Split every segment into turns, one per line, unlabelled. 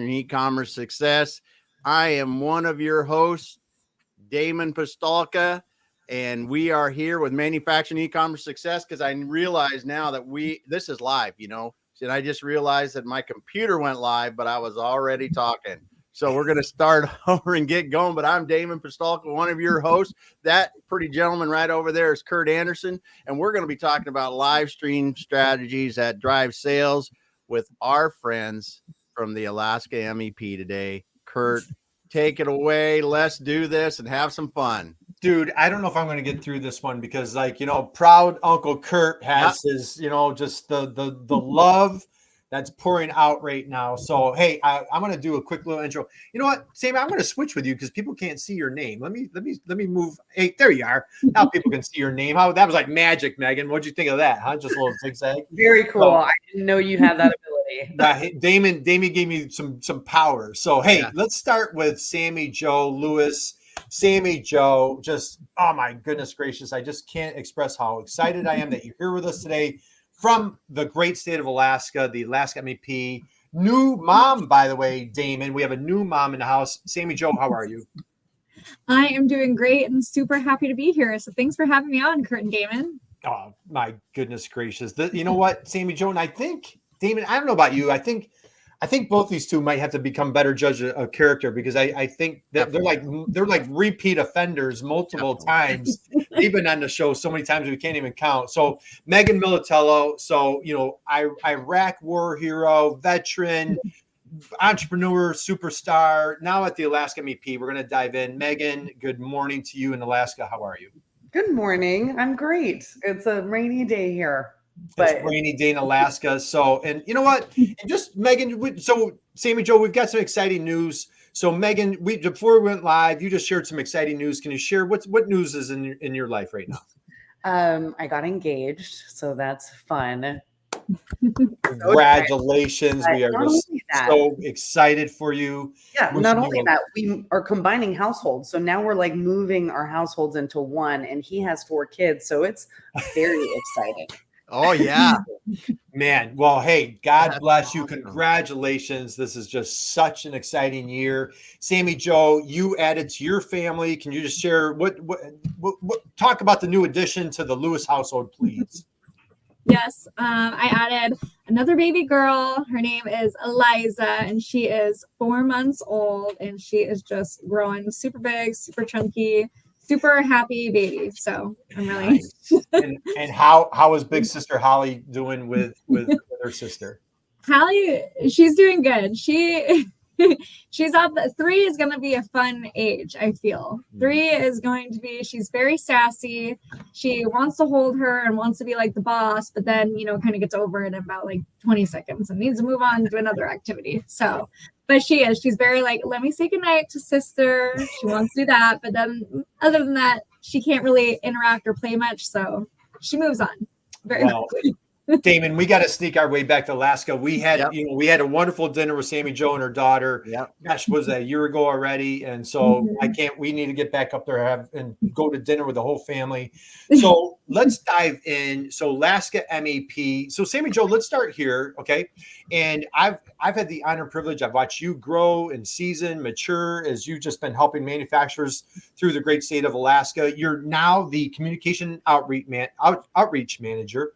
Manufacturing E-commerce Success. I am one of your hosts, Damon Pistolka, and we are here with Manufacturing E-commerce Success because I realize now that this is live, and I just realized that my computer went live, but I was already talking. So we're going to start over and get going, but I'm Damon Pistolka, one of your hosts. That pretty gentleman right over there is Kurt Anderson, and we're going to be talking about live stream strategies that drive sales with our friends from the Alaska MEP today. Kurt, take it away. Let's do this and have some fun.
Dude, I don't know if I'm going to get through this one because, proud Uncle Kurt has his, just the love that's pouring out right now. So, hey, I'm going to do a quick little intro. You know what, Sam? I'm going to switch with you because people can't see your name. Let me move. Hey, there you are. Now people can see your name. That was like magic, Megan. What'd you think of that? Huh? Just a little zigzag.
Very cool. So, I didn't know you had that ability.
Damon gave me some power. So, hey, let's start with Sami Jo Lewis. Sami Jo, just, oh my goodness gracious. I just can't express how excited I am that you're here with us today from the great state of Alaska, the Alaska MEP. New mom, by the way, Damon. We have a new mom in the house. Sami Jo, how are you?
I am doing great and super happy to be here. So thanks for having me on, Kurt and Damon.
Oh, my goodness gracious. You know what, Sami Jo, and I think, Damon, I don't know about you. I think both these two might have to become better judges of character because I think that they're like repeat offenders multiple times. They've been on the show so many times we can't even count. So Megan Militello, Iraq war hero, veteran, entrepreneur, superstar, now at the Alaska MEP. We're going to dive in. Megan, good morning to you in Alaska. How are you?
Good morning. I'm great. It's a rainy day here.
It's a rainy day in Alaska. So, and you know what? And just Megan, so Sami Jo, we've got some exciting news. So Megan, before we went live, you just shared some exciting news. Can you share what news is in your life right now?
I got engaged, so that's fun.
Congratulations. We are just so excited for you.
Yeah, not only that, we are combining households. So now we're like moving our households into one, and he has 4 kids. So it's very exciting.
Oh, yeah.
Man. Well, hey, God bless you. Congratulations. This is just such an exciting year. Sami Jo, you added to your family. Can you just share what talk about the new addition to the Lewis household, please?
Yes. I added another baby girl. Her name is Eliza, and she is 4 months old, and she is just growing super big, super chunky, super happy baby. So I'm really
nice. and how is big sister Holly doing with her sister?
Holly, she's doing good. She's up. 3 is going to be a fun age. I feel 3 is going to be. She's very sassy. She wants to hold her and wants to be like the boss, but then kind of gets over it in about like 20 seconds and needs to move on to another activity. So, but she's very like, let me say goodnight to sister. She wants to do that, but then other than that, she can't really interact or play much. So she moves on very quickly.
Damon, we got to sneak our way back to Alaska. We had, we had a wonderful dinner with Sami Jo and her daughter. Gosh, was that a year ago already? And so we need to get back up there and go to dinner with the whole family. So let's dive in. So Alaska MEP. So Sami Jo, let's start here. Okay. And I've had the honor and privilege. I've watched you grow and season, mature as you've just been helping manufacturers through the great state of Alaska. You're now the communication outreach manager.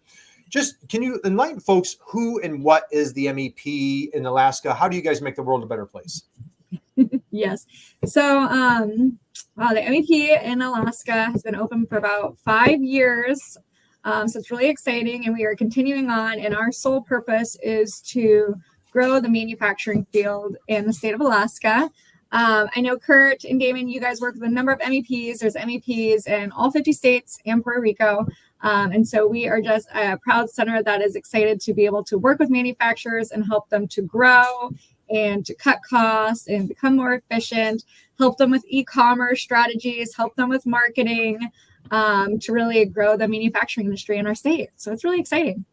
Just can you enlighten folks who and what is the MEP in Alaska? How do you guys make the world a better place?
Yes. So the MEP in Alaska has been open for about 5 years. So it's really exciting, and we are continuing on. And our sole purpose is to grow the manufacturing field in the state of Alaska. I know Kurt and Damon, you guys work with a number of MEPs. There's MEPs in all 50 states and Puerto Rico. And so we are just a proud center that is excited to be able to work with manufacturers and help them to grow and to cut costs and become more efficient, help them with e-commerce strategies, help them with marketing, to really grow the manufacturing industry in our state. So it's really exciting.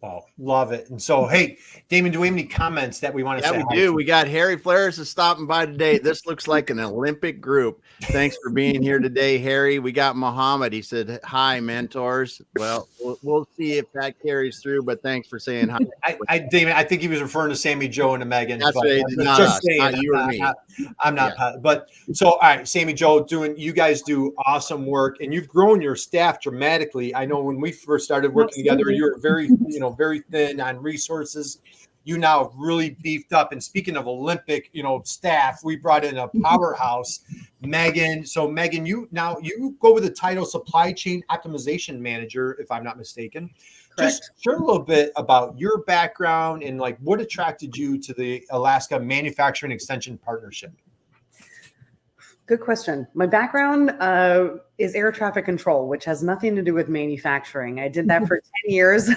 Oh, love it. And so, hey, Damon, do we have any comments that we want to say?
Yeah, we do. We got Harry Flares is stopping by today. This looks like an Olympic group. Thanks for being here today, Harry. We got Muhammad. He said, hi, mentors. Well, we'll see if that carries through, but thanks for saying hi.
Damon, I think he was referring to Sammy Jo and Megan.
That's right. Not
just
us,
saying,
not you or me.
I'm not. But so, all right, Sammy Jo, you guys do awesome work, and you've grown your staff dramatically. I know when we first started working together, you were very, very thin on resources. You now really beefed up. And speaking of Olympic, staff, we brought in a powerhouse, Megan. So Megan, you go with the title Supply Chain Optimization Manager, if I'm not mistaken.
Correct.
Just share a little bit about your background and like what attracted you to the Alaska Manufacturing Extension Partnership.
Good question. My background is air traffic control, which has nothing to do with manufacturing. I did that for 10 years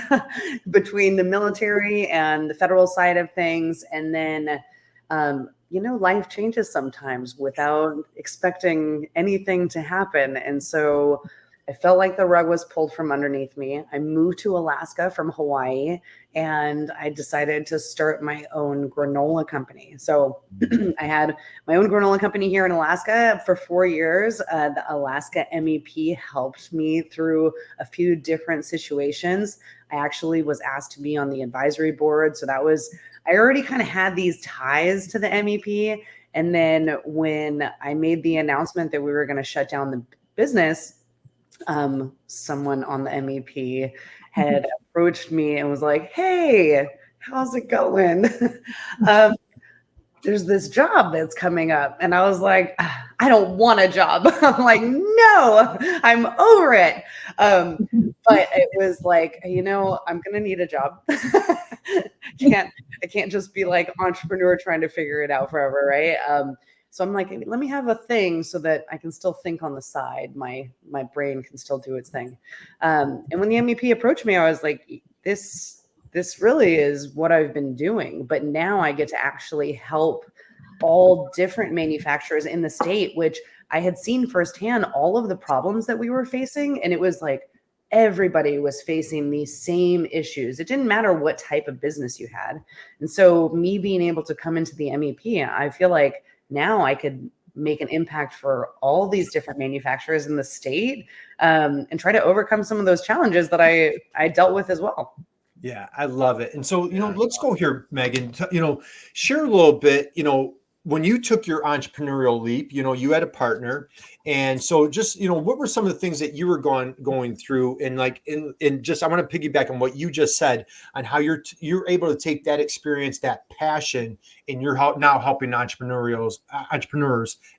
between the military and the federal side of things. And then, life changes sometimes without expecting anything to happen. And so I felt like the rug was pulled from underneath me. I moved to Alaska from Hawaii, and I decided to start my own granola company. So I had my own granola company here in Alaska for 4 years. The Alaska MEP helped me through a few different situations. I actually was asked to be on the advisory board. So I already kind of had these ties to the MEP. And then when I made the announcement that we were going to shut down the business, someone on the MEP had approached me and was like, hey, how's it going? There's this job that's coming up. And I was like, I don't want a job. I'm like, no, I'm over it. But it was like, I'm going to need a job. I can't just be like entrepreneur trying to figure it out forever. Right. So I'm like, let me have a thing so that I can still think on the side. My brain can still do its thing. And when the MEP approached me, I was like, this really is what I've been doing. But now I get to actually help all different manufacturers in the state, which I had seen firsthand all of the problems that we were facing. And it was like everybody was facing these same issues. It didn't matter what type of business you had. And so me being able to come into the MEP, I feel like now I could make an impact for all these different manufacturers in the state, and try to overcome some of those challenges that I dealt with as well.
Yeah, I love it. And so, let's go here, Megan, share a little bit, when you took your entrepreneurial leap, you had a partner. And so just, what were some of the things that you were going through, and like, in just, I want to piggyback on what you just said on how you're able to take that experience, that passion, and you're now helping entrepreneurs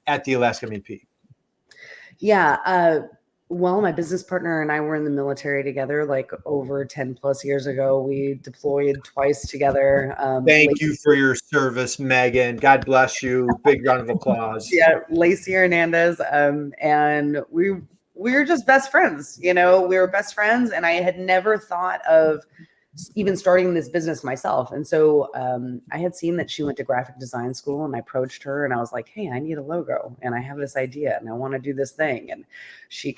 at the Alaska MEP.
Yeah. Well, my business partner and I were in the military together, like over 10 plus years ago. We deployed twice together.
Thank you for your service, Megan. God bless you. Big round of applause.
Yeah, Lacey Hernandez. And we were just best friends. We were best friends, and I had never thought of even starting this business myself. And so I had seen that she went to graphic design school, and I approached her and I was like, hey, I need a logo and I have this idea and I want to do this thing. And she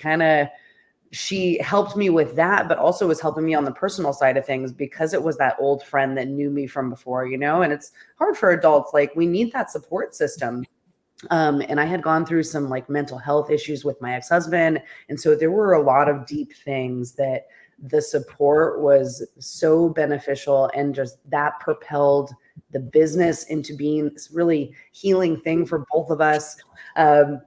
helped me with that, but also was helping me on the personal side of things because it was that old friend that knew me from before, and it's hard for adults. Like, we need that support system. And I had gone through some like mental health issues with my ex-husband. And so there were a lot of deep things that the support was so beneficial, and just that propelled the business into being this really healing thing for both of us. And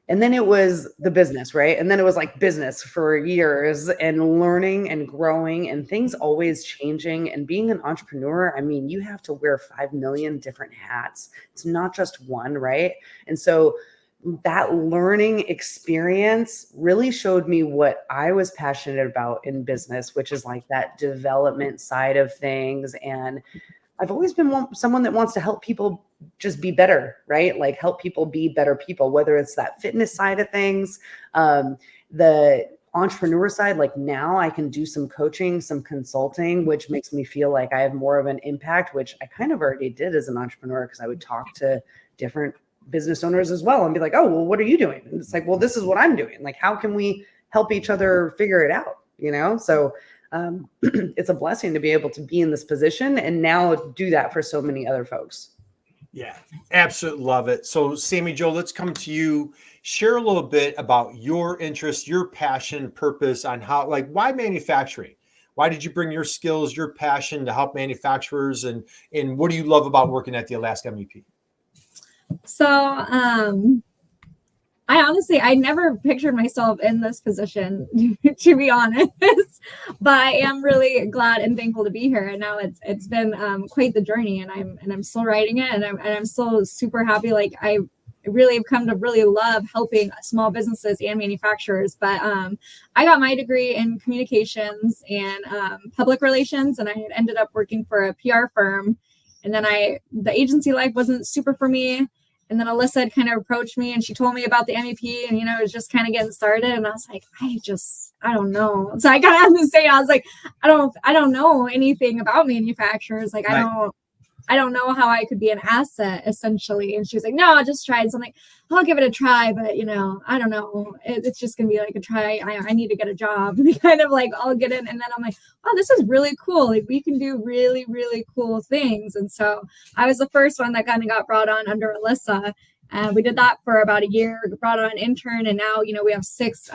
then it was the business, right? And then it was like business for years, and learning and growing, and things always changing. And being an entrepreneur, I mean, you have to wear 5 million different hats. It's not just one, right? And so that learning experience really showed me what I was passionate about in business, which is like that development side of things. And I've always been someone that wants to help people just be better, right? Like, help people be better people, whether it's that fitness side of things, the entrepreneur side. Like, now I can do some coaching, some consulting, which makes me feel like I have more of an impact, which I kind of already did as an entrepreneur, because I would talk to different business owners as well and be like, oh, well, what are you doing? And it's like, well, this is what I'm doing. Like, how can we help each other figure it out? So it's a blessing to be able to be in this position and now do that for so many other folks.
Yeah, absolutely love it. So Sami Jo, let's come to you. Share a little bit about your interest, your passion, purpose on how, like, why manufacturing? Why did you bring your skills, your passion to help manufacturers, and what do you love about working at the Alaska MEP?
So, I never pictured myself in this position, to be honest, but I am really glad and thankful to be here. And now it's been quite the journey, and I'm still writing it, and I'm still super happy. Like, I really have come to really love helping small businesses and manufacturers. But I got my degree in communications and public relations, and I had ended up working for a PR firm. And then the agency life wasn't super for me. And then Alyssa had kind of approached me, and she told me about the MEP, and, it was just kind of getting started. And I was like, I don't know. So I kind of had to say, I was like, I don't know anything about manufacturers. Like, right. I don't know how I could be an asset, essentially. And she was like, no, I just tried. So I'm like, I'll give it a try, but I don't know. It's just going to be like a try. I need to get a job. Kind of like, I'll get in. And then I'm like, oh, this is really cool. Like, we can do really, really cool things. And so I was the first one that kind of got brought on under Alyssa. And we did that for about a year, brought on an intern. And now, we have six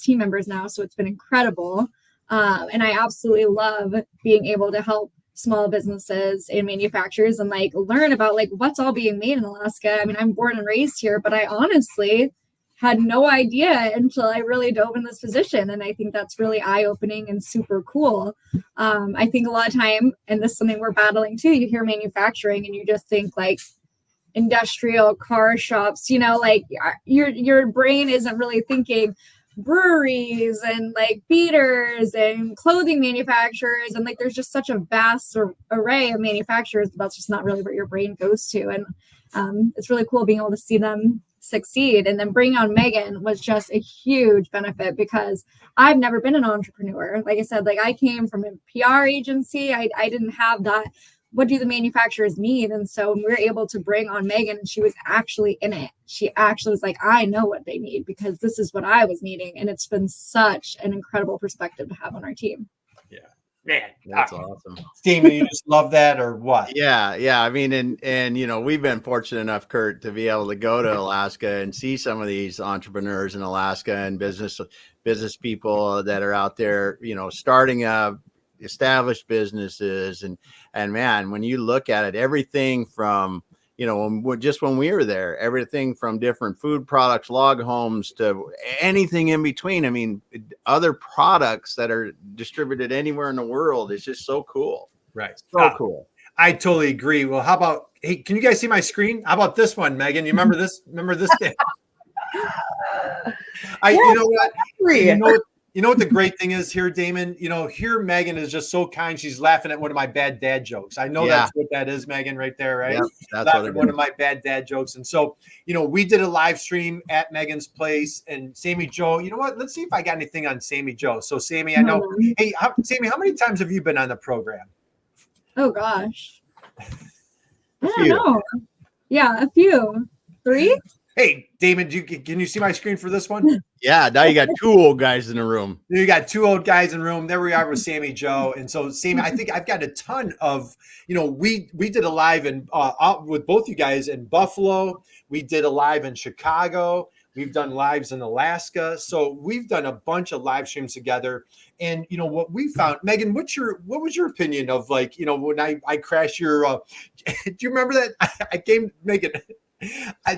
team members now. So it's been incredible. And I absolutely love being able to help small businesses and manufacturers and like learn about like what's all being made in Alaska. I mean, I'm born and raised here, but I honestly had no idea until I really dove in this position. And I think that's really eye-opening and super cool. I think a lot of time, and this is something we're battling too, you hear manufacturing and you just think like industrial car shops, like your brain isn't really thinking breweries and like beaters and clothing manufacturers, and like there's just such a vast array of manufacturers. That's just not really where your brain goes to. And it's really cool being able to see them succeed. And then bringing on Megan was just a huge benefit because I've never been an entrepreneur. Like I said, like I came from a PR agency. I didn't have that. What do the manufacturers need? And so when we were able to bring on Megan, and she was actually in it. She actually was like, I know what they need because this is what I was needing. And it's been such an incredible perspective to have on our team.
Yeah, man,
that's awesome.
Steven, you just love that or what?
Yeah. I mean, and we've been fortunate enough, Kurt, to be able to go to Alaska and see some of these entrepreneurs in Alaska and business people that are out there, starting up established businesses. And man, when you look at it, everything from, just when we were there, everything from different food products, log homes to anything in between. I mean, other products that are distributed anywhere in the world. It's just so cool.
Right.
So cool.
I totally agree. Well, how about, hey, can you guys see my screen? How about this one, Megan? You remember this? Remember this day? You know what the great thing is here, Damon? Here Megan is just so kind. She's laughing at one of my bad dad jokes. I know that's what that is, Megan, right there, right?
Yep, that's
laughing at one of my bad dad jokes. And so, we did a live stream at Megan's place, and Sami Jo, you know what? Let's see if I got anything on Sami Jo. So, Sami, I know. Hey, Sami, how many times have you been on the program?
Oh gosh, I don't know. Yeah, a few. 3.
Hey, Damon, can you see my screen for this one?
Yeah, now you got 2 old guys in the room.
You got 2 old guys in the room. There we are with Sami Jo. And so, Sami, I think I've got a ton of, we did a live out with both you guys in Buffalo. We did a live in Chicago. We've done lives in Alaska. So we've done a bunch of live streams together. And, what we found, Megan, what was your opinion of like, when I crashed your, do you remember that? I came, Megan,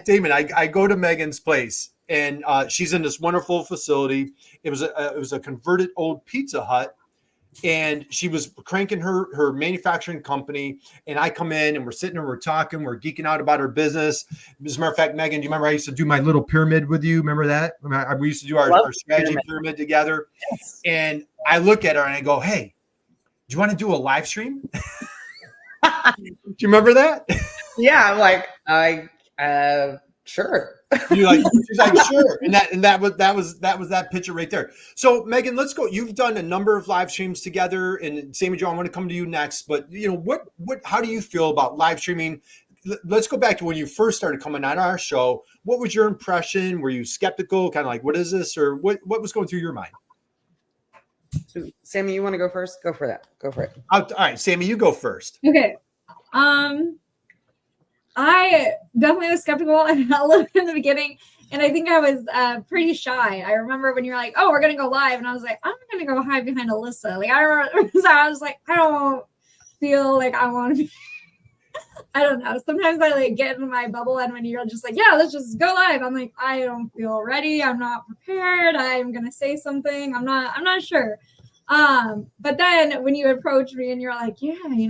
Damon, I go to Megan's place, and she's in this wonderful facility. It was a converted old Pizza Hut, and she was cranking her manufacturing company. And I come in, and we're sitting and we're talking, we're geeking out about her business. As a matter of fact, Megan, do you remember I used to do my little pyramid with you? Remember that? We used to do our strategy pyramid together. Yes. And I look at her and I go, "Hey, do you want to do a live stream?" Do you remember that?
Yeah, I'm like, sure.
She's like, sure. And that was that picture right there. So Megan, let's go. You've done a number of live streams together, and Sami Jo, I want to come to you next. But how do you feel about live streaming? Let's go back to when you first started coming on our show. What was your impression? Were you skeptical? Kind of like, what is this? Or what was going through your mind?
So, Sammy, you want to go first? Go for that. Go for it.
All right, Sammy, you go first.
Okay. I definitely was skeptical a little bit in the beginning, and I think I was pretty shy. I remember when you're like, "Oh, we're gonna go live," and I was like, "I'm gonna go hide behind Alyssa." Like I remember, so I was like, I don't feel like I want to be. I don't know. Sometimes I like get in my bubble, and when you're just like, "Yeah, let's just go live," I'm like, I don't feel ready. I'm not prepared. I'm gonna say something. I'm not sure. But then when you approach me and you're like, yeah, they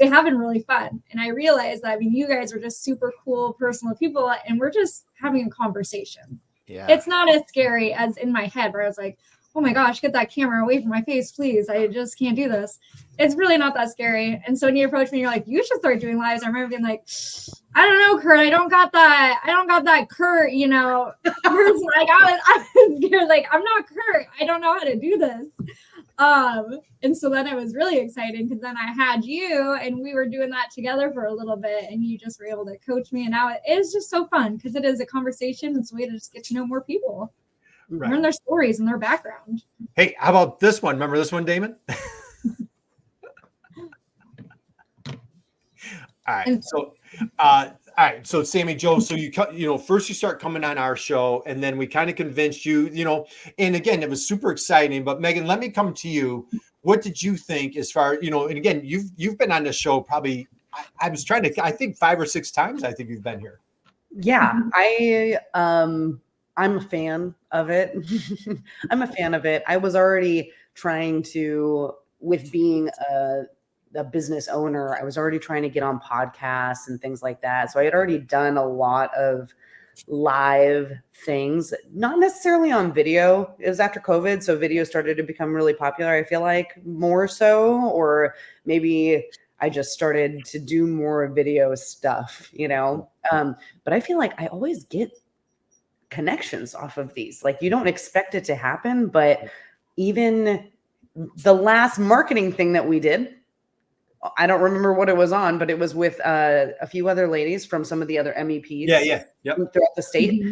have been really fun. And I realized that, you guys are just super cool, personal people, and we're just having a conversation. Yeah. It's not as scary as in my head where I was like, oh my gosh, get that camera away from my face, please. I just can't do this. It's really not that scary. And so when you approach me, you're like, you should start doing lives. I remember being like, I don't know, Kurt. I don't got that Kurt, person. Like I was scared, like, I'm not Kurt. I don't know how to do this. And so then it was really exciting because then I had you and we were doing that together for a little bit and you just were able to coach me. And now it is just so fun because it is a conversation. It's a way to just get to know more people. Right. Learn their stories and their background.
Hey, how about this one? Remember this one, Damon? All right. So Sami Jo, so first you start coming on our show and then we kind of convinced you, and again, it was super exciting, but Megan, let me come to you. What did you think as far, and again, you've been on the show probably, I think 5 or 6 times, I think you've been here.
Yeah. I'm a fan of it. I'm a fan of it. I was already trying to, with being a business owner, I was already trying to get on podcasts and things like that. So I had already done a lot of live things, not necessarily on video. It was after COVID. So video started to become really popular. I feel like more so, or maybe I just started to do more video stuff, but I feel like I always get connections off of these. Like you don't expect it to happen, but even the last marketing thing that we did, I don't remember what it was on, but it was with a few other ladies from some of the other MEPs throughout the state.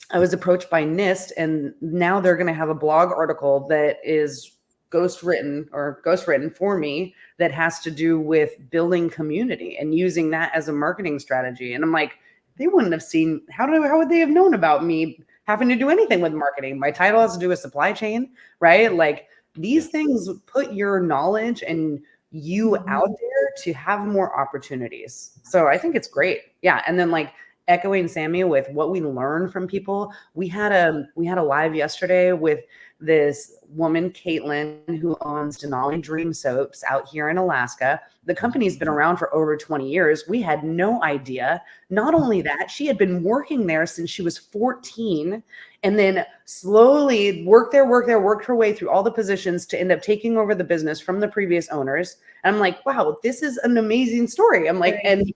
I was approached by NIST, and now they're going to have a blog article that is ghostwritten for me that has to do with building community and using that as a marketing strategy. And I'm like, they wouldn't have seen, how would they have known about me having to do anything with marketing? My title has to do with supply chain, right? Like these things put your knowledge and you out there to have more opportunities. So I think it's great. Yeah. And then like echoing Sammy with what we learn from people, we had a live yesterday with this woman, Caitlin, who owns Denali Dream Soaps out here in Alaska. The company's been around for over 20 years. We had no idea. Not only that, she had been working there since she was 14 and then slowly worked her way through all the positions to end up taking over the business from the previous owners. And I'm like, wow, this is an amazing story. I'm like, and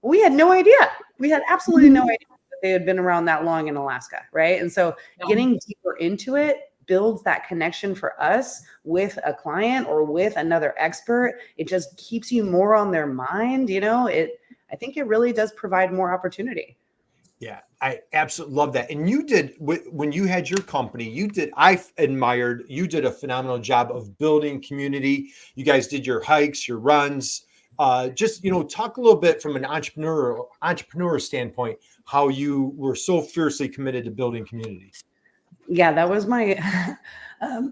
we had no idea. We had absolutely no idea that they had been around that long in Alaska, right? And so getting deeper into it builds that connection for us with a client or with another expert. It just keeps you more on their mind. I think it really does provide more opportunity.
Yeah, I absolutely love that. And you did, when you had your company, I admired, you did a phenomenal job of building community. You guys did your hikes, your runs, just, talk a little bit from an entrepreneur standpoint, how you were so fiercely committed to building community.
Yeah, that was my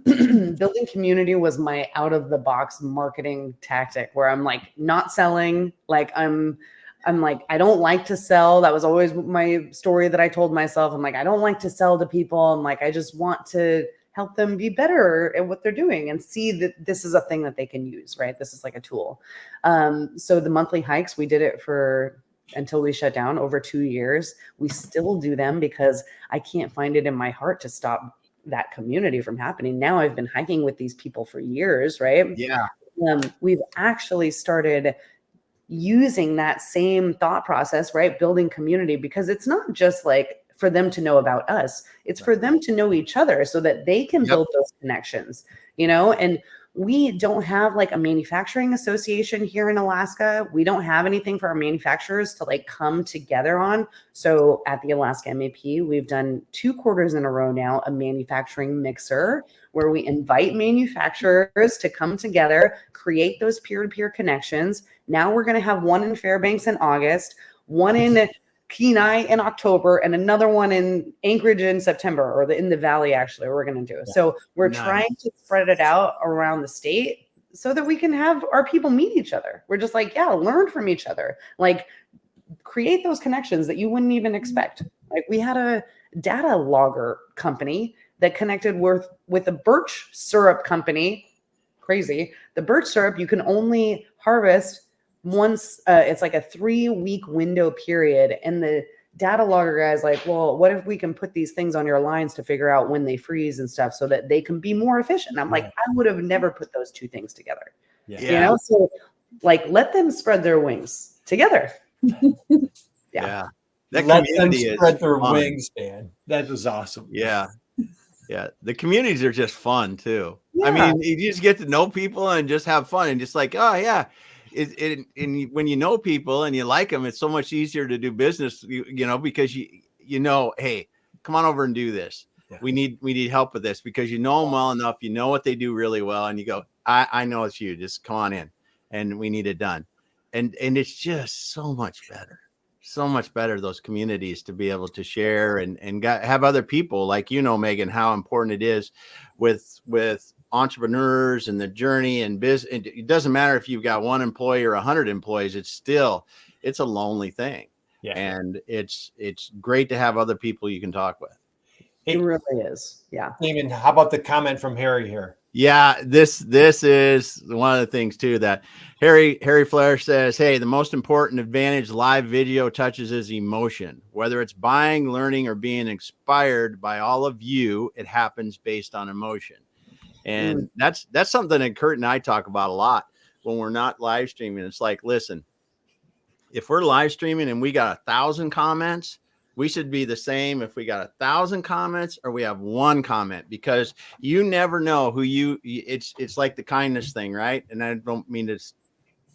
building community was my out of the box marketing tactic where I'm like not selling. Like I'm like, I don't like to sell. That was always my story that I told myself. I'm like, I don't like to sell to people. I'm like, I just want to help them be better at what they're doing and see that this is a thing that they can use, right? This is like a tool. So the monthly hikes, we did it until we shut down over 2 years. We still do them because I can't find it in my heart to stop that community from happening. Now I've been hiking with these people for years, right?
Yeah.
We've actually started using that same thought process, right? Building community, because it's not just like for them to know about us. It's for them to know each other so that they can build those connections, and we don't have like a manufacturing association here in Alaska. We don't have anything for our manufacturers to like come together on. So at the Alaska MEP, we've done 2 quarters in a row now, a manufacturing mixer where we invite manufacturers to come together, create those peer-to-peer connections. Now we're going to have one in Fairbanks in August, one in Kenai in October, and another one in Anchorage in September, or in the Valley, actually, we're going to do. So we're trying to spread it out around the state so that we can have our people meet each other. We're just like, learn from each other. Like, create those connections that you wouldn't even expect. Like, we had a data logger company that connected with a birch syrup company. Crazy. The birch syrup, you can only harvest once. It's like a 3-week window period, and the data logger guy's like, well, what if we can put these things on your lines to figure out when they freeze and stuff so that they can be more efficient? I'm like, I would have never put those 2 things together. You know, so like, let them spread their wings together.
That
let them
community
spread their
fun.
wings, man. That was awesome.
Yeah. The communities are just fun too. I mean, you just get to know people and just have fun and just like, oh yeah. And when you know people and you like them, it's so much easier to do business, you know, because you know, hey, come on over and do this. Yeah. We need help with this, because you know them well enough. You know what they do really well, and you go, I know it's you. Just come on in, and we need it done. And it's just so much better, those communities, to be able to share and have other people like, you know, Megan, how important it is with entrepreneurs and the journey and business. It doesn't matter if you've got 1 employee or 100 employees, it's a lonely thing. Yeah. And it's great to have other people you can talk with.
It really is. Yeah.
Damon, how about the comment from Harry here?
Yeah, this is one of the things too that Harry Flair says, hey, the most important advantage live video touches is emotion. Whether it's buying, learning, or being inspired by all of you, it happens based on emotion. And that's something that Kurt and I talk about a lot when we're not live streaming. It's like, listen, if we're live streaming and we got 1,000 comments, we should be the same if we got 1,000 comments or we have 1 comment, because you never know who it's like the kindness thing, right? And I don't mean to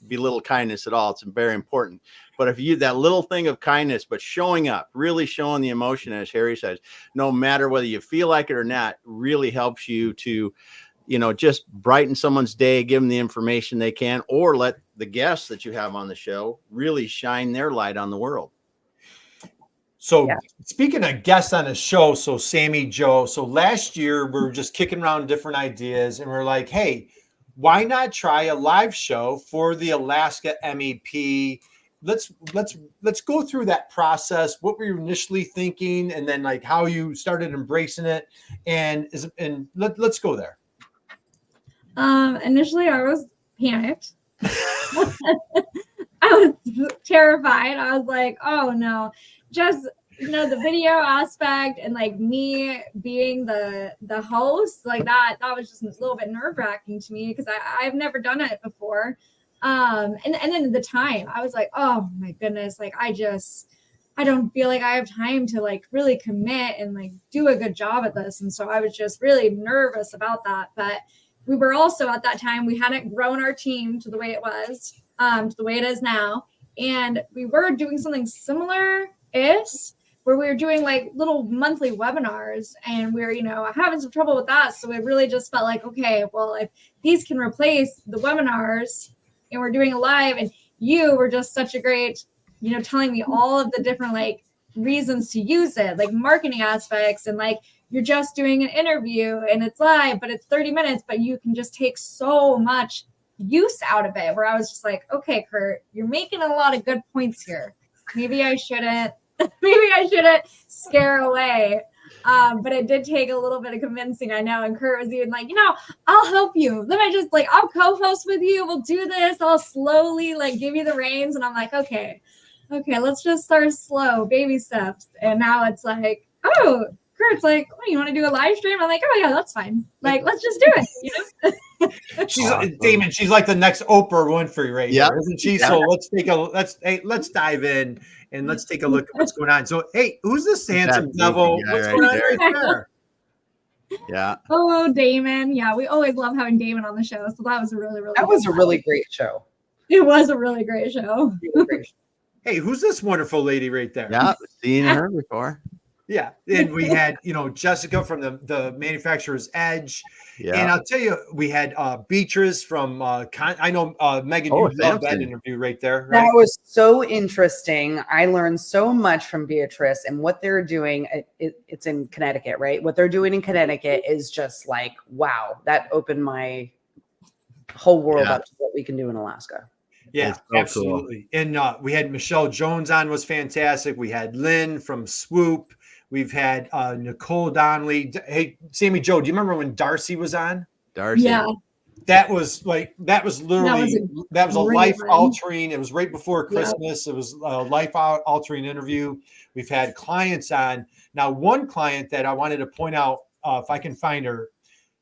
belittle kindness at all. It's very important. But if that little thing of kindness, but showing up, really showing the emotion, as Harry says, no matter whether you feel like it or not, really helps you to, you know, just brighten someone's day, give them the information they can, or let the guests that you have on the show really shine their light on the world.
So speaking of guests on the show, so Sami Jo, so last year we were just kicking around different ideas, and we're like, hey, why not try a live show for the Alaska MEP? Let's go through that process. What were you initially thinking, and then like how you started embracing it, and let's go there.
Initially I was panicked. I was terrified. I was like, oh no, just, you know, the video aspect and like me being the host, like that was just a little bit nerve-wracking to me, because I've never done it before. And then the time, I was like, oh my goodness, like I don't feel like I have time to like really commit and like do a good job at this. And so I was just really nervous about that. But we were also, at that time, we hadn't grown our team to the way it was, to the way it is now. And we were doing something similar-ish, where we were doing like little monthly webinars, and we were, you know, having some trouble with that. So it really just felt like, okay, well, if these can replace the webinars and we're doing a live, and you were just such a great, you know, telling me all of the different like reasons to use it, like marketing aspects, and like you're just doing an interview and it's live, but it's 30 minutes, but you can just take so much use out of it, where I was just like, okay, Kurt, you're making a lot of good points here. Maybe I shouldn't scare away. But it did take a little bit of convincing, I know. And Kurt was even like, you know, I'll help you. Then I just like, I'll co-host with you. We'll do this. I'll slowly like give you the reins. And I'm like, okay, let's just start slow, baby steps. And now it's like, oh, Kurt's like, oh, you want to do a live stream? I'm like, oh yeah, that's fine. Like, let's just do it. You know?
She's Damon. She's like the next Oprah Winfrey, right? Yeah, isn't she? Yeah. So let's dive in and let's take a look at what's going on. So, hey, who's this handsome devil? What's going on right there?
Yeah.
Oh, Damon. Yeah, we always love having Damon on the show. So that was a really, really
That was a really great show.
It was a really great show.
Really great show.
Hey, who's this wonderful lady right there?
Yeah. Seen her before.
Yeah. And we had, Jessica from the Manufacturer's Edge.
Yeah.
And I'll tell you, we had Beatrice from, I know, Megan,
Oh,
you loved that
Samson.
interview right there. Right?
That was so interesting. I learned so much from Beatrice and what they're doing. It's in Connecticut, right? What they're doing in Connecticut is just like, wow, that opened my whole world up to what we can do in Alaska.
Yeah,
so cool.
absolutely. And we had Michelle Jones on, was fantastic. We had Lynn from Swoop. We've had Nicole Donnelly. Hey, Sami Jo, do you remember when Darcy was on?
Darcy.
Yeah.
That was literally that was a life altering. It was right before Christmas. It was a life altering interview. We've had clients on. Now, one client that I wanted to point out, if I can find her.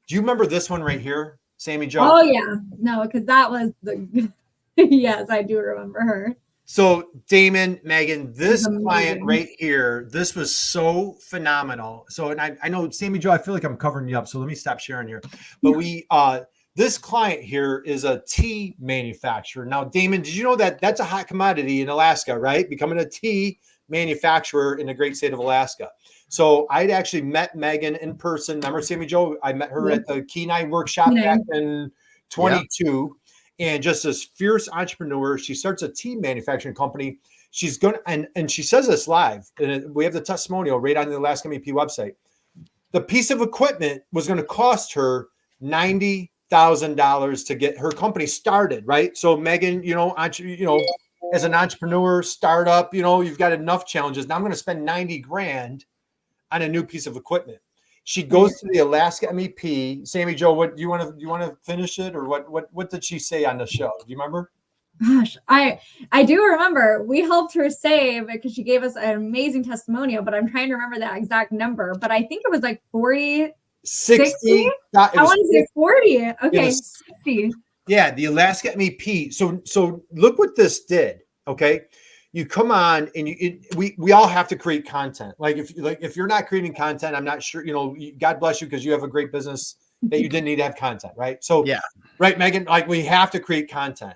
Do you remember this one right here, Sami Jo?
Oh yeah, no, because that was the. Yes, I do remember her.
So Damon, Megan, this client right here, this was so phenomenal. So, and I know, Sami Jo, I feel like I'm covering you up. So let me stop sharing here. But this client here is a tea manufacturer. Now, Damon, did you know that that's a hot commodity in Alaska, right? Becoming a tea manufacturer in the great state of Alaska. So I'd actually met Megan in person. Remember, Sami Jo? I met her at the Kenai workshop back in 22. And just this fierce entrepreneur. She starts a tea manufacturing company. She's going to, and she says this live, and we have the testimonial right on the Alaska MEP website. The piece of equipment was going to cost her $90,000 to get her company started, right? So Megan, as an entrepreneur, startup, you've got enough challenges. Now I'm going to spend 90 grand on a new piece of equipment. She goes to the Alaska MEP. Sami Jo, what do you want to finish it, or what did she say on the show? Do you remember?
Gosh, I do remember. We helped her save because she gave us an amazing testimonial, but I'm trying to remember that exact number. But I think it was like 40, 60. I want to say 40. Okay, 60.
Yeah, the Alaska MEP. So look what this did. Okay. You come on and we all have to create content. If you're not creating content, I'm not sure, God bless you, because you have a great business that you didn't need to have content, right? So, yeah, right, Megan, we have to create content.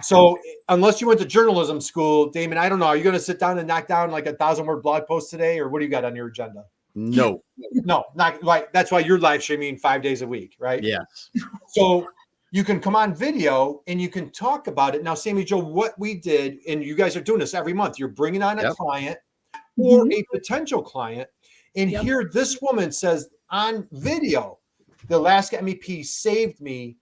So unless you went to journalism school, Damon, I don't know, are you going to sit down and knock down like 1,000-word blog post today, or what do you got on your agenda?
No,
not like, that's why you're live streaming 5 days a week, right?
Yes.
So you can come on video and you can talk about it. Now, Sami Jo, what we did, and you guys are doing this every month, you're bringing on a client or a potential client. And here this woman says on video, the Alaska MEP saved me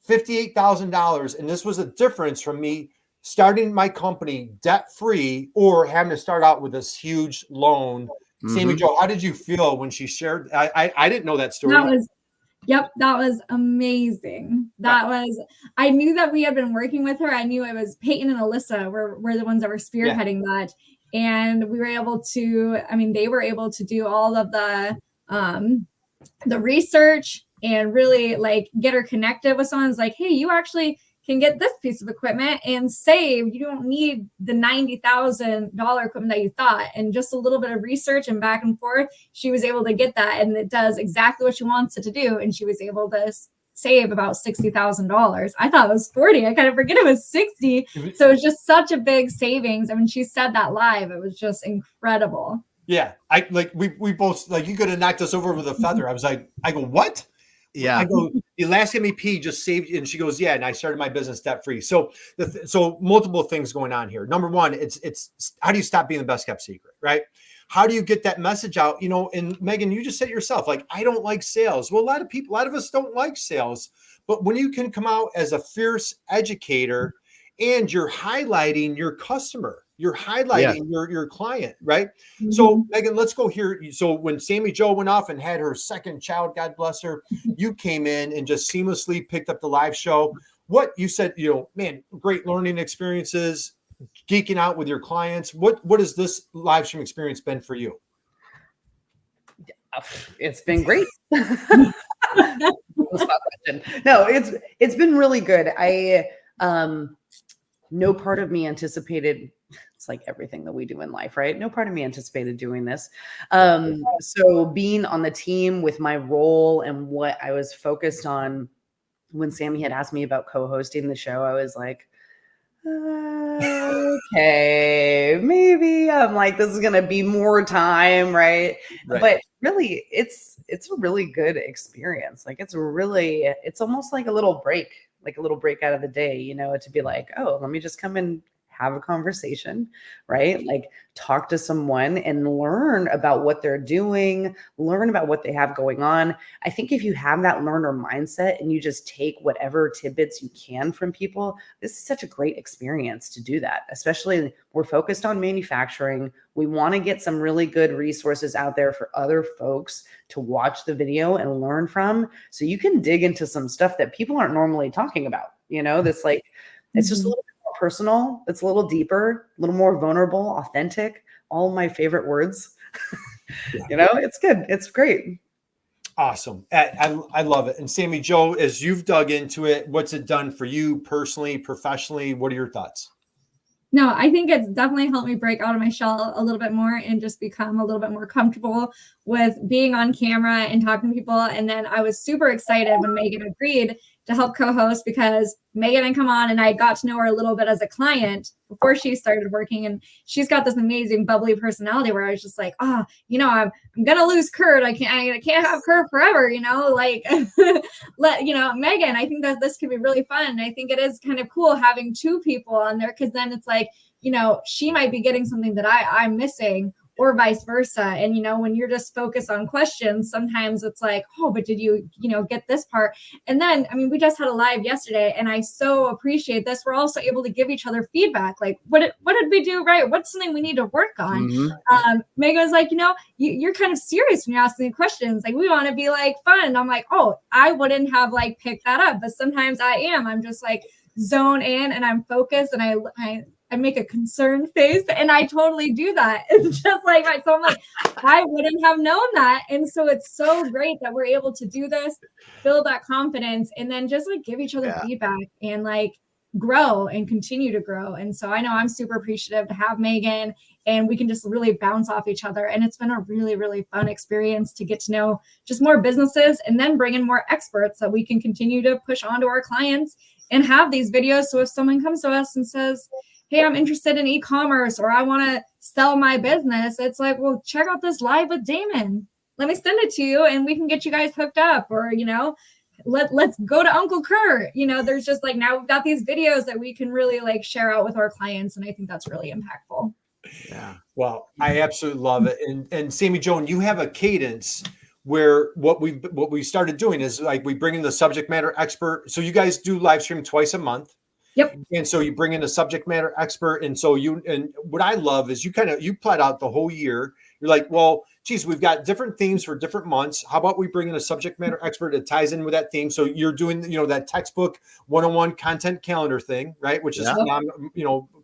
$58,000. And this was a difference from me starting my company debt-free or having to start out with this huge loan. Sami Jo, how did you feel when she shared? I didn't know that story.
That was amazing. I knew that we had been working with her. I knew it was Peyton and Alyssa were the ones that were spearheading that. And we were able to, they were able to do all of the research and really get her connected with someone who's like, hey, you actually can get this piece of equipment and save. You don't need the $90,000 equipment that you thought. And just a little bit of research and back and forth, she was able to get that, and it does exactly what she wants it to do. And she was able to save about $60,000. I thought it was 40. I kind of forget it was 60. So it was just such a big savings. She said that live. It was just incredible.
Yeah. We both, you could have knocked us over with a feather. I go, what?
Yeah.
I go, the Alaska MEP just saved, and she goes, yeah, and I started my business debt free. So, so multiple things going on here. Number one, it's how do you stop being the best kept secret, right? How do you get that message out? And Megan, you just said it yourself, I don't like sales. Well, a lot of us don't like sales, but when you can come out as a fierce educator and you're highlighting your customer, you're highlighting your client, right? So Megan, let's go here. So when Sami Jo went off and had her second child, God bless her, you came in and just seamlessly picked up the live show. What you said, man, great learning experiences, geeking out with your clients. What has this live stream experience been for you?
It's been great. No, it's been really good. no part of me anticipated, it's like everything that we do in life, right? No part of me anticipated doing this. So being on the team with my role and what I was focused on, when Sami had asked me about co-hosting the show, I was like, okay, maybe I'm like, this is gonna be more time, right? But really, it's a really good experience. Like it's almost like a little break out of the day, you know, to be like, oh, let me just come and have a conversation, right? Like talk to someone and learn about what they're doing, learn about what they have going on. I think if you have that learner mindset and you just take whatever tidbits you can from people, this is such a great experience to do that. Especially we're focused on manufacturing. We want to get some really good resources out there for other folks to watch the video and learn from. So you can dig into some stuff that people aren't normally talking about, you know, that's like, it's just a little personal, it's a little deeper, a little more vulnerable, authentic, all my favorite words. You know, it's good. It's great.
Awesome. I love it. And Sami Jo, as you've dug into it, what's it done for you personally, professionally? What are your thoughts?
No, I think it's definitely helped me break out of my shell a little bit more and just become a little bit more comfortable with being on camera and talking to people. And then I was super excited when Megan agreed to help co-host, because Megan had come on and I got to know her a little bit as a client before she started working. And she's got this amazing bubbly personality where I was just like, oh, you know, I'm going to lose Kurt. I can't have Kurt forever, you know, like Megan, I think that this could be really fun. I think it is kind of cool having two people on there, because then it's like, you know, she might be getting something that I'm missing, or vice versa. And, you know, when you're just focused on questions, sometimes it's like, oh, but did you get this part? And then, I mean, we just had a live yesterday and I so appreciate this. We're also able to give each other feedback. Like, what did we do right? What's something we need to work on? Mm-hmm. Megan was like, you know, you're kind of serious when you're asking questions. Like, we want to be like fun. And I'm like, oh, I wouldn't have like picked that up. But sometimes I am. I'm just like zone in and I'm focused and I make a concerned face, and I totally do that. It's just like, right. So I'm like, I wouldn't have known that. And so it's so great that we're able to do this, build that confidence, and then just like give each other feedback and like grow and continue to grow. And so I know I'm super appreciative to have Megan, and we can just really bounce off each other. And it's been a really, really fun experience to get to know just more businesses and then bring in more experts that we can continue to push onto our clients and have these videos. So if someone comes to us and says, hey, I'm interested in e-commerce, or I want to sell my business, it's like, well, check out this live with Damon. Let me send it to you and we can get you guys hooked up. Or, you know, let's go to Uncle Kurt. You know, there's just like, now we've got these videos that we can really like share out with our clients. And I think that's really impactful.
Yeah. Well, I absolutely love it. And Sami Jo, you have a cadence where what we started doing is like, we bring in the subject matter expert. So you guys do live stream twice a month.
Yep.
And so you bring in a subject matter expert. And so what I love is you plot out the whole year. You're like, well, geez, we've got different themes for different months. How about we bring in a subject matter expert that ties in with that theme? So you're doing, you know, that textbook 101 content calendar thing, right? Which is,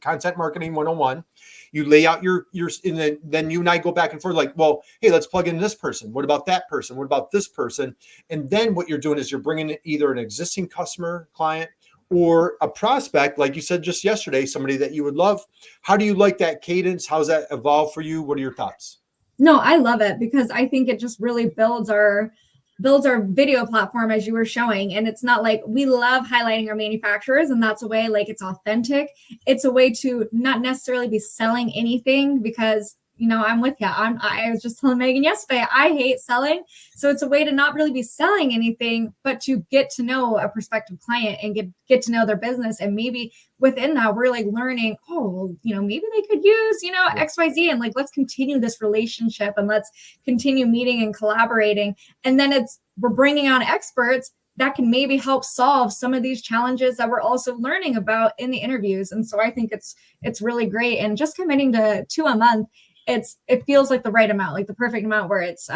content marketing 101. You lay out your and then you and I go back and forth like, well, hey, let's plug in this person. What about that person? What about this person? And then what you're doing is you're bringing in either an existing customer, client, or a prospect, like you said just yesterday, somebody that you would love. How do you like that cadence? How's that evolved for you? What are your thoughts?
No, I love it because I think it just really builds our video platform, as you were showing. And it's not like, we love highlighting our manufacturers, and that's a way, like, it's authentic. It's a way to not necessarily be selling anything, because, you know, I'm with you. I was just telling Megan yesterday, I hate selling. So it's a way to not really be selling anything, but to get to know a prospective client and get to know their business. And maybe within that, we're like learning, oh, well, you know, maybe they could use, you know, XYZ, and like, let's continue this relationship and let's continue meeting and collaborating. And then we're bringing on experts that can maybe help solve some of these challenges that we're also learning about in the interviews. And so I think it's really great. And just committing to 2 a month, it feels like the right amount, like the perfect amount, where it's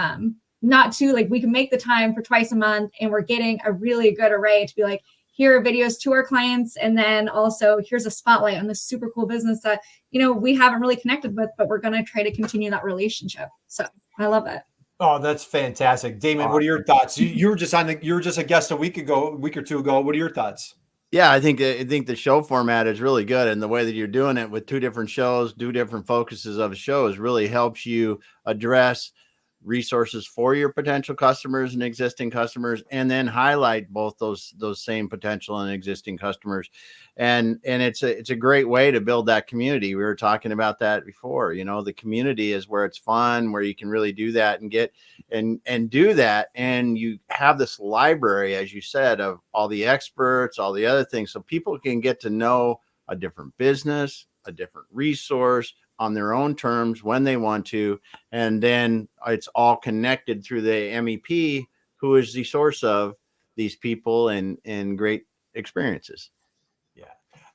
not too, like, we can make the time for twice a month, and we're getting a really good array to be like, here are videos to our clients. And then also here's a spotlight on this super cool business that, you know, we haven't really connected with, but we're going to try to continue that relationship. So I love it.
Oh, that's fantastic. Damon, what are your thoughts? You were just a guest a week or 2 ago. What are your thoughts?
Yeah, I think the show format is really good, and the way that you're doing it with 2 different shows, 2 different focuses of shows really helps you address resources for your potential customers and existing customers, and then highlight both those same potential and existing customers. And it's a great way to build that community. We were talking about that before. You know, the community is where it's fun, where you can really do that and get and do that, and you have this library, as you said, of all the experts, all the other things, so people can get to know a different business, a different resource on their own terms when they want to, and then it's all connected through the MEP, who is the source of these people and great experiences.
Yeah,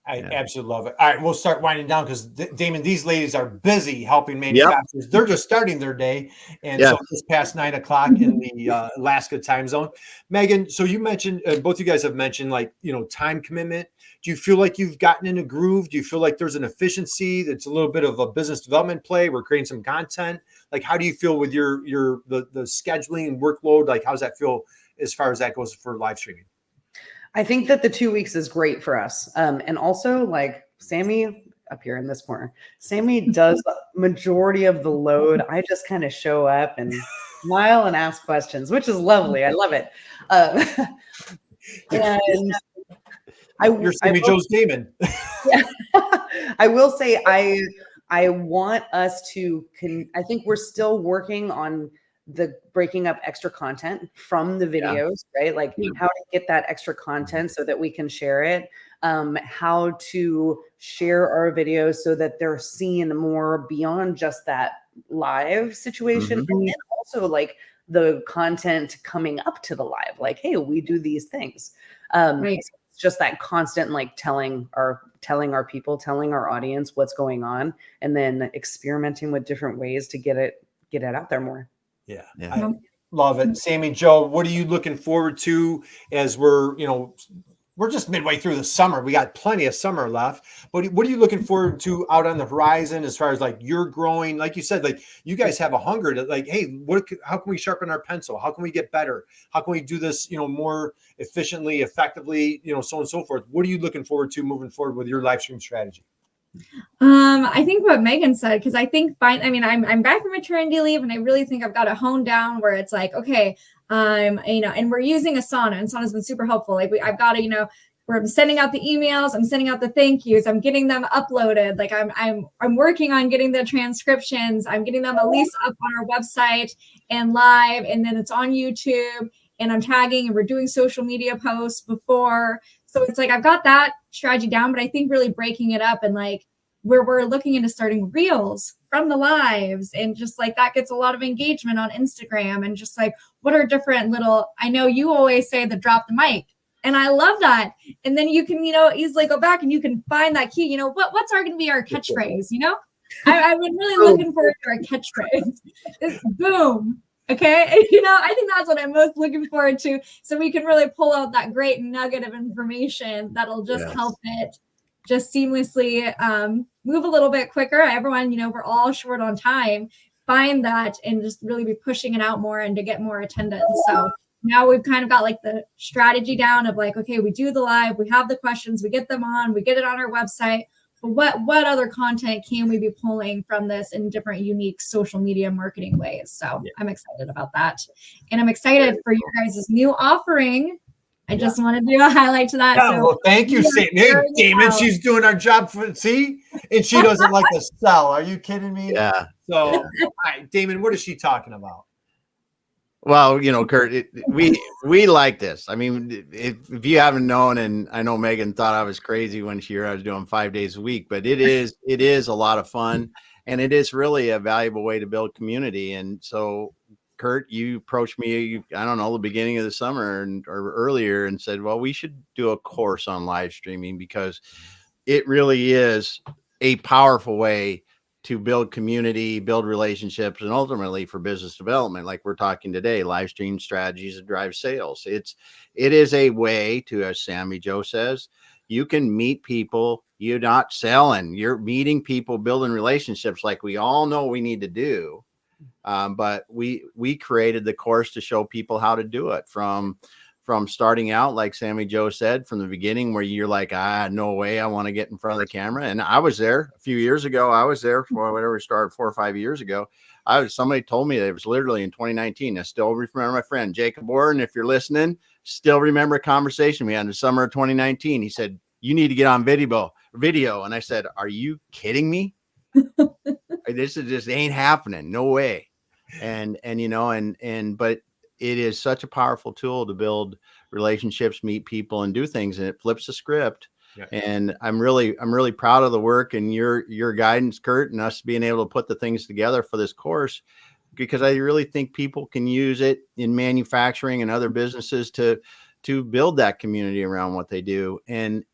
I absolutely love it. All right, we'll start winding down because Damon, these ladies are busy helping manufacturers. Yep. They're just starting their day, and so it's past 9 o'clock in the Alaska time zone. Megan, so you mentioned, both you guys have mentioned, like, time commitment. Do you feel like you've gotten in a groove? Do you feel like there's an efficiency that's a little bit of a business development play? We're creating some content. Like, how do you feel with the scheduling and workload? Like, how does that feel as far as that goes for live streaming?
I think that the 2 weeks is great for us. And also, like, Sami up here in this corner, Sami does majority of the load. I just kind of show up and smile and ask questions, which is lovely. I love it. And
you're Sami Jo's Damon.
Yeah. I will say I want us to I think we're still working on the breaking up extra content from the videos, right? Like how to get that extra content so that we can share it, how to share our videos so that they're seen more beyond just that live situation. And then also like the content coming up to the live, like, hey, we do these things. It's just that constant, like telling our people, telling our audience what's going on, and then experimenting with different ways to get it out there more.
Yeah. I love it. Sami Jo, what are you looking forward to as we're just midway through the summer? We got plenty of summer left, but what are you looking forward to out on the horizon as far as like you're growing? Like you said, like you guys have a hunger to like, hey, how can we sharpen our pencil? How can we get better? How can we do this, more efficiently, effectively, so on and so forth? What are you looking forward to moving forward with your live stream strategy?
I think what Megan said, because I think I'm back from maternity leave, and I really think I've got to hone down where it's like, okay, and we're using Asana, and Asana's been super helpful. Like I've got to, we're sending out the emails, I'm sending out the thank yous, I'm getting them uploaded. Like I'm working on getting the transcriptions, I'm getting them at least up on our website and live, and then it's on YouTube, and I'm tagging, and we're doing social media posts before. So it's like I've got that strategy down, but I think really breaking it up and like where we're looking into starting reels from the lives, and just like that gets a lot of engagement on Instagram, and just like what are different little, I know you always say the drop the mic, and I love that. And then you can, easily go back and you can find that key, what's going to be our catchphrase, I've been really looking forward to our catchphrase. It's boom. Okay. I think that's what I'm most looking forward to. So we can really pull out that great nugget of information that'll just help it just seamlessly move a little bit quicker. Everyone, we're all short on time. Find that and just really be pushing it out more and to get more attendance. So now we've kind of got like the strategy down of like, okay, we do the live, we have the questions, we get them on, we get it on our website. What other content can we be pulling from this in different unique social media marketing ways? So I'm excited about that. And I'm excited for you guys' new offering. I just want to do a highlight to that.
Yeah, well, thank you, Damon. She's doing our job and she doesn't like to sell. Are you kidding me?
Yeah.
So, all right, Damon, what is she talking about?
Well, Kurt, we like this. I mean, if you haven't known, and I know Megan thought I was crazy when she heard I was doing 5 days a week, but it is a lot of fun, and it is really a valuable way to build community. And so, Kurt, you approached me, I don't know, the beginning of the summer or earlier, and said, well, we should do a course on live streaming because it really is a powerful way to build community, build relationships, and ultimately for business development, like we're talking today, live stream strategies that drive sales. It is a way to, as Sami Jo says, you can meet people. You're not selling, you're meeting people, building relationships like we all know we need to do. But we created the course to show people how to do it from from starting out, like Sami Jo said, from the beginning, where you're like, no way I want to get in front of the camera. And I was there a few years ago. I was there for whatever we started 4 or 5 years ago. Somebody told me that it was literally in 2019. I still remember my friend Jacob Warren. If you're listening, still remember a conversation we had in the summer of 2019. He said, "You need to get on video." And I said, "Are you kidding me? This is just ain't happening. No way." And but it is such a powerful tool to build relationships, meet people, and do things. And it flips the script. Yeah. And I'm really proud of the work and your guidance, Kurt, and us being able to put the things together for this course, because I really think people can use it in manufacturing and other businesses to build that community around what they do, and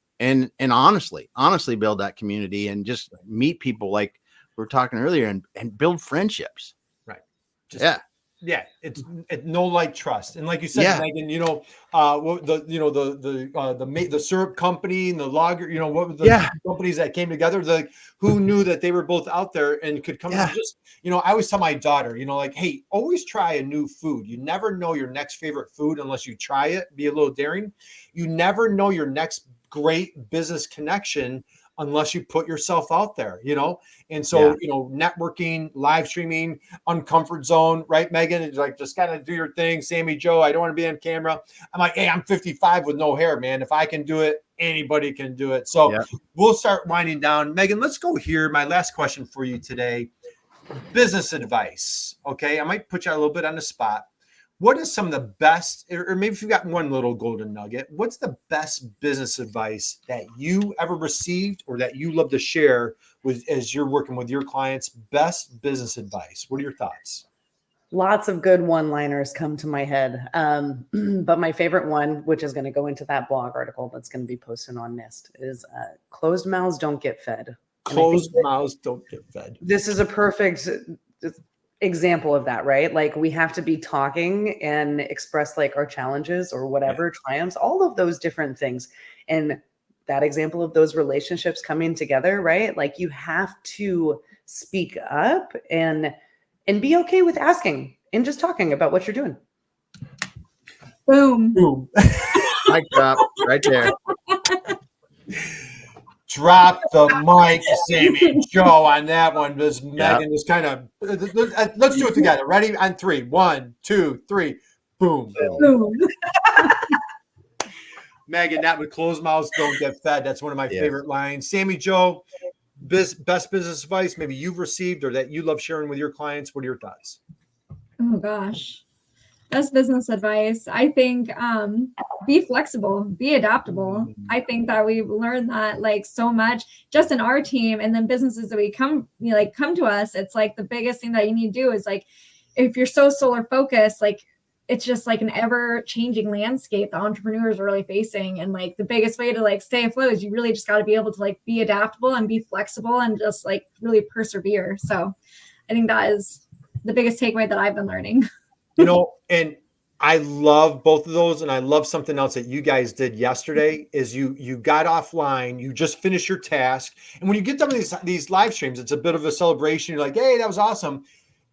honestly build that community and just meet people like we were talking earlier, and build friendships.
Right. It's no like trust, and like you said, Megan, the syrup company and the lager, what were the companies that came together? Who knew that they were both out there and could come? Just I always tell my daughter, like, hey, always try a new food. You never know your next favorite food unless you try it. Be a little daring. You never know your next great business connection unless you put yourself out there, And so, networking, live streaming, uncomfort zone, right, Megan? It's like, just kind of do your thing. Sami Jo, I don't want to be on camera. I'm like, hey, I'm 55 with no hair, man. If I can do it, anybody can do it. So we'll start winding down. Megan, let's go here. My last question for you today, business advice. Okay. I might put you a little bit on the spot. What is some of the best, or maybe if you've got one little golden nugget, what's the best business advice that you ever received or that you love to share as you're working with your clients? Best business advice. What are your thoughts?
Lots of good one-liners come to my head. But my favorite one, which is going to go into that blog article that's going to be posted on NIST, is closed mouths don't get fed.
Closed mouths don't get fed.
This is a perfect example of that, right? Like, we have to be talking and express like our challenges or whatever, triumphs, all of those different things. And that example of those relationships coming together, right? Like, you have to speak up and be okay with asking and just talking about what you're doing.
Boom.
Mic drop right there.
Drop the mic, Sami Jo, on that one. Because Megan is kind of. Let's do it together. Ready? On 3. 1, 2, 3. Boom.
Boom.
Megan, that with closed mouths don't get fed. That's one of my favorite lines. Sami Jo, best business advice maybe you've received or that you love sharing with your clients. What are your thoughts?
Oh gosh. Best business advice. I think be flexible, be adaptable. I think that we've learned that like so much just in our team, and then businesses that we come to us. It's like the biggest thing that you need to do is like, if you're so solar focused, like it's just like an ever changing landscape that entrepreneurs are really facing. And like the biggest way to like stay afloat is you really just got to be able to like be adaptable and be flexible and just like really persevere. So I think that is the biggest takeaway that I've been learning.
And I love both of those. And I love something else that you guys did yesterday is you got offline, you just finished your task. And when you get done with these live streams, it's a bit of a celebration. You're like, hey, that was awesome.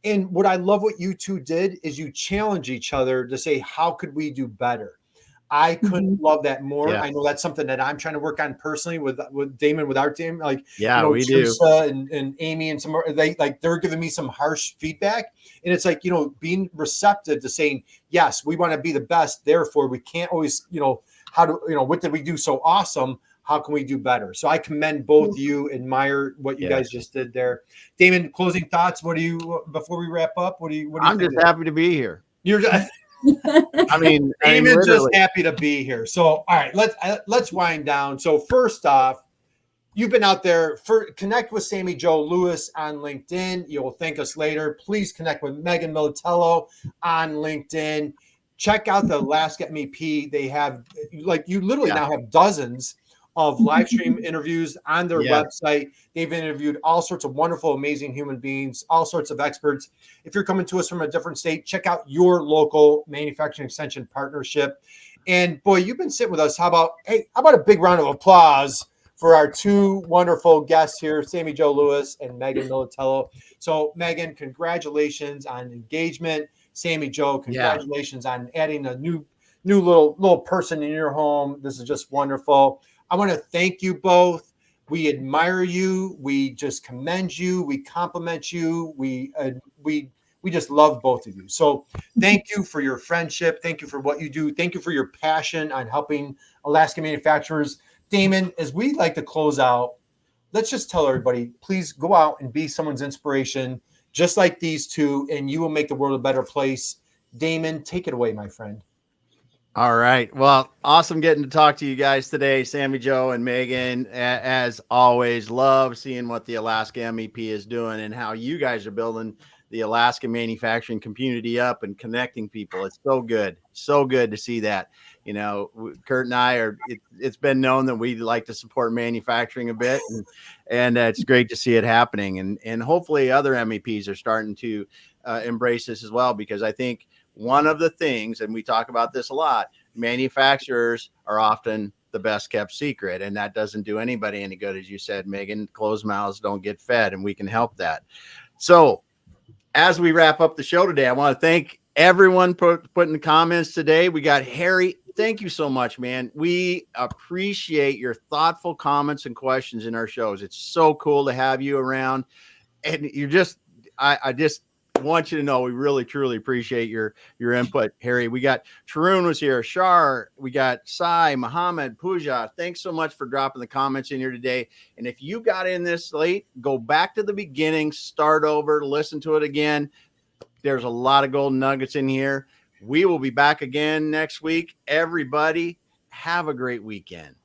And what I love what you two did is you challenge each other to say, how could we do better? I couldn't love that more. Yeah. I know that's something that I'm trying to work on personally with Damon, with our team. Like,
we
Teresa do. And Amy and some more, they're giving me some harsh feedback. And it's like, being receptive to saying, yes, we want to be the best. Therefore, we can't always, what did we do so awesome? How can we do better? So I commend both you, admire what you guys just did there. Damon, closing thoughts. What do you, before we wrap up, what do you
I'm just happy to be here.
You're just, Damon's just happy to be here. So, all right, let's wind down. So first off, you've been out there. Connect with Sami Jo Lewis on LinkedIn. You'll thank us later. Please connect with Megan Militello on LinkedIn. Check out the Alaska MEP. They have, you literally now have dozens of live stream interviews on their website. They've interviewed all sorts of wonderful, amazing human beings, all sorts of experts. If you're coming to us from a different state, check out your local manufacturing extension partnership. And boy, you've been sitting with us. How about a big round of applause for our two wonderful guests here, Sami Jo Lewis and Megan Militello. So Megan, congratulations on engagement. Sami Jo, congratulations on adding a new new little person in your home. This is just wonderful. I want to thank you both. We admire you. We just commend you. We compliment you. We just love both of you. So thank you for your friendship. Thank you for what you do. Thank you for your passion on helping Alaskan manufacturers. Damon, as we like to close out, let's just tell everybody, please go out and be someone's inspiration, just like these two, and you will make the world a better place. Damon, take it away, my friend.
All right. Well, awesome getting to talk to you guys today, Sami Jo and Megan. As always, love seeing what the Alaska MEP is doing and how you guys are building the Alaska manufacturing community up and connecting people. It's so good to see that. You know, Kurt and I it's been known that we like to support manufacturing a bit, and it's great to see it happening. And hopefully other MEPs are starting to embrace this as well, because I think one of the things, and we talk about this a lot, manufacturers are often the best kept secret, and that doesn't do anybody any good. As you said, Megan, closed mouths don't get fed, and we can help that. So as we wrap up the show today, I want to thank everyone putting the comments today. We got Harry. Thank you so much, man. We appreciate your thoughtful comments and questions in our shows. It's so cool to have you around. And you're just, I just want you to know we really truly appreciate your input, Harry. We got Tarun was here, Shar, we got Sai, Muhammad, Pooja. Thanks so much for dropping the comments in here today. And if you got in this late, go back to the beginning, start over, listen to it again. There's a lot of golden nuggets in here. We will be back again next week. Everybody, have a great weekend.